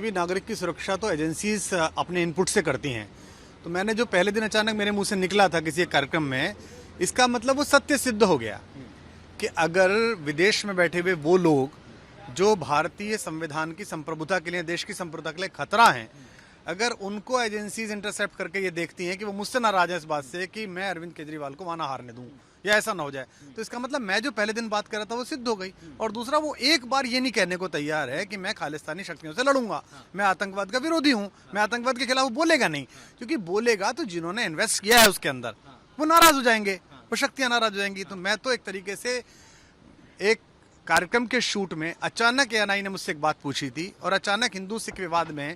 भी नागरिक की सुरक्षा तो एजेंसीज अपने इनपुट से करती हैं। तो मैंने जो पहले दिन अचानक मेरे मुंह से निकला था किसी एक कार्यक्रम में, इसका मतलब वो सत्य सिद्ध हो गया कि अगर विदेश में बैठे हुए वो लोग जो भारतीय संविधान की संप्रभुता के लिए, देश की संप्रभुता के लिए खतरा हैं, अगर उनको एजेंसीज इंटरसेप्ट करके ये देखती हैं कि वो मुझसे नाराज है इस बात से कि मैं अरविंद केजरीवाल को वहां ना हारने दूं या ऐसा ना हो जाए, तो इसका मतलब मैं जो पहले दिन बात कर रहा था वो सिद्ध हो गई। और दूसरा, वो एक बार ये नहीं कहने को तैयार है कि मैं खालिस्तानी शक्तियों से लड़ूंगा, मैं आतंकवाद का विरोधी हूं, मैं आतंकवाद के खिलाफ बोलेगा नहीं, क्योंकि बोलेगा तो जिन्होंने इन्वेस्ट किया है उसके अंदर वो नाराज हो जाएंगे, वो शक्तियां नाराज हो जाएंगी। तो मैं तो एक तरीके से एक कार्यक्रम के शूट में अचानक एएनआई ने मुझसे एक बात पूछी थी और अचानक हिंदू सिख विवाद में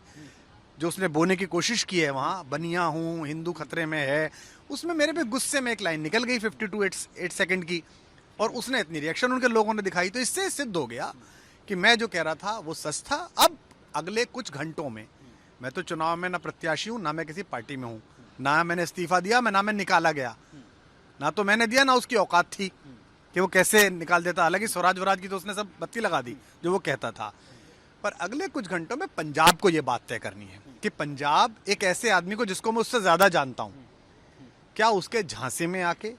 जो उसने बोने की कोशिश की है, वहां बनिया हूं, हिंदू खतरे में है, उसमें मेरे पे गुस्से में एक लाइन निकल गई 52 सेकंड की, और उसने इतनी रिएक्शन उनके लोगों ने दिखाई, तो इससे सिद्ध हो गया कि मैं जो कह रहा था वो सच था। अब अगले कुछ घंटों में, मैं तो चुनाव में ना प्रत्याशी हूं, ना मैं किसी पार्टी में हूं, ना मैंने इस्तीफा दिया, ना मैं निकाला गया, ना तो मैंने दिया, ना उसकी औकात थी कि वो कैसे निकाल देता। हालांकि स्वराज वराज की तो उसने सब बत्ती लगा दी जो वो कहता था। पर अगले कुछ घंटों में पंजाब को ये बात तय करनी है कि पंजाब एक ऐसे आदमी को जिसको मैं उससे ज्यादा जानता हूं, क्या उसके झांसे में आके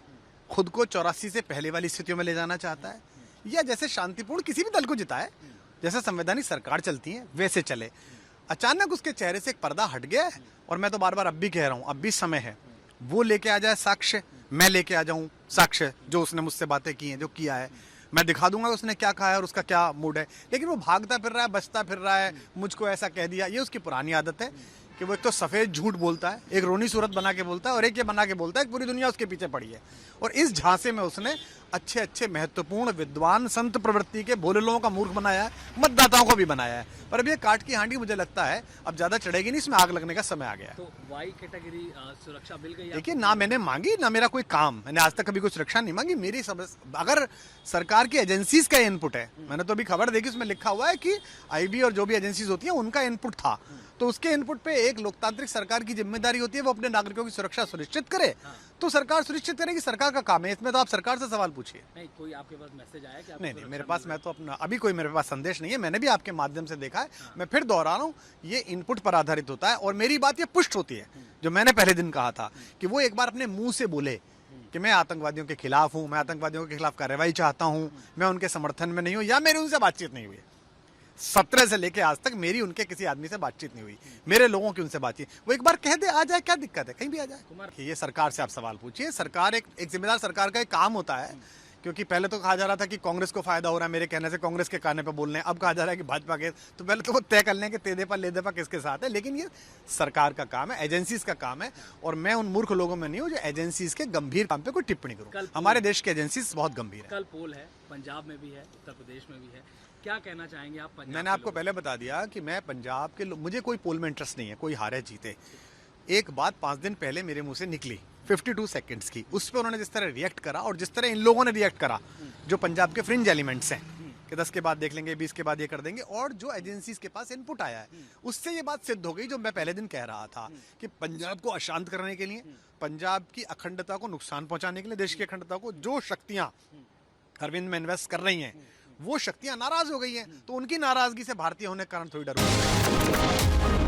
खुद को 84 से पहले वाली स्थितियों में ले जाना चाहता है, या जैसे शांतिपूर्ण किसी भी दल को जिताए, जैसे संवैधानिक सरकार चलती है वैसे चले। अचानक उसके चेहरे से एक पर्दा हट गया है, और मैं तो बार बार अब भी कह रहा हूं, अब भी समय है, वो लेके आ जाए साक्ष्य, मैं लेके आ जाऊं साक्ष्य, जो उसने मुझसे बातें की हैं, जो किया है, मैं दिखा दूंगा उसने क्या कहा है और उसका क्या मूड है। लेकिन वो भागता फिर रहा है, बचता फिर रहा है, मुझको ऐसा कह दिया, ये उसकी पुरानी आदत है कि वो एक तो सफेद झूठ बोलता है, एक रोनी सूरत बना के बोलता है, और एक ये बना के बोलता है कि पूरी दुनिया उसके पीछे पड़ी है। और इस झांसे में उसने अच्छे अच्छे महत्वपूर्ण विद्वान संत प्रवृत्ति के भोले लोगों का मूर्ख बनाया है, मतदाताओं को भी बनाया है। पर अब ये काट की हांडी मुझे लगता है अब ज्यादा चढ़ेगी नहीं, इसमें आग लगने का समय आ गया। तो वाई कैटेगरी सुरक्षा मिल गई? देखिए, ना मैंने मांगी, ना मेरा कोई काम, मैंने आज तक कभी कोई सुरक्षा नहीं मांगी। मेरी अगर सरकार की एजेंसीज का इनपुट है, मैंने तो अभी खबर देखी, उसमें लिखा हुआ है कि आईबी और जो भी एजेंसीज होती हैं उनका इनपुट था, तो उसके इनपुट पे एक लोकतांत्रिक सरकार की जिम्मेदारी होती है वो अपने नागरिकों की सुरक्षा सुनिश्चित करे। तो सरकार सुनिश्चित करेगी, सरकार का काम है, इसमें तो आप सरकार से सवाल पूछिए। नहीं, कोई आपके पास मैसेज आया कि नहीं, मेरे पास, मैं तो अपना अभी कोई मेरे पास संदेश नहीं है, मैंने भी आपके माध्यम से देखा है। मैं फिर दोहरा रहा हूँ, ये इनपुट पर आधारित होता है, और मेरी बात ये पुष्ट होती है जो मैंने पहले दिन कहा था कि वो एक बार अपने मुंह से बोले कि मैं आतंकवादियों के खिलाफ हूं, मैं आतंकवादियों के खिलाफ कार्रवाई चाहता हूं, मैं उनके समर्थन में नहीं हूं, या मेरी उनसे बातचीत नहीं हुई। 17 से लेके आज तक मेरी उनके किसी आदमी से बातचीत नहीं हुई, मेरे लोगों की उनसे बातचीत, वो एक बार कह दे, आ जाए, क्या दिक्कत है, कहीं भी आ जाए। ये सरकार से आप सवाल पूछिए। सरकार एक जिम्मेदार सरकार का एक काम होता है, क्योंकि पहले तो कहा जा रहा था कि कांग्रेस को फायदा हो रहा है मेरे कहने से, कांग्रेस के कहने पे बोल रहे हैं, अब कहा जा रहा है कि भाजपा के, तो पहले तो वो तय कर लें कि तेदे पर ले दे पर किसके साथ है। लेकिन ये सरकार का काम है, एजेंसीज का काम है, और मैं उन मूर्ख लोगों में नहीं हूं जो एजेंसीज के गंभीर काम पे कोई टिप्पणी करूं। हमारे देश की एजेंसीज बहुत गंभीर है। कल पोल है, पंजाब में भी है, उत्तर प्रदेश में भी है, क्या कहना चाहेंगे आप? मैंने आपको पहले बता दिया कि मैं पंजाब के मुझे कोई पोल में इंटरेस्ट नहीं है, कोई हारे जीते। एक बात 5 दिन पहले मेरे मुंह से निकली 52 सेकंड्स की, उस पर उन्होंने जिस तरह रिएक्ट करा, और जिस तरह इन लोगों ने रिएक्ट करा जो पंजाब के फ्रिंज एलिमेंट्स हैं कि 10 के बाद देख लेंगे, 20 के बाद ये कर देंगे, और जो एजेंसीज के पास इनपुट आया है, उससे ये बात सिद्ध हो गई जो मैं पहले दिन कह रहा था कि पंजाब को अशांत करने के लिए, पंजाब की अखंडता को नुकसान पहुंचाने के लिए, देश की अखंडता को जो शक्तियां अरविंद में इन्वेस्ट कर रही हैं, वो शक्तियां नाराज हो गई हैं, तो उनकी नाराजगी से भारतीय होने के कारण थोड़ी डर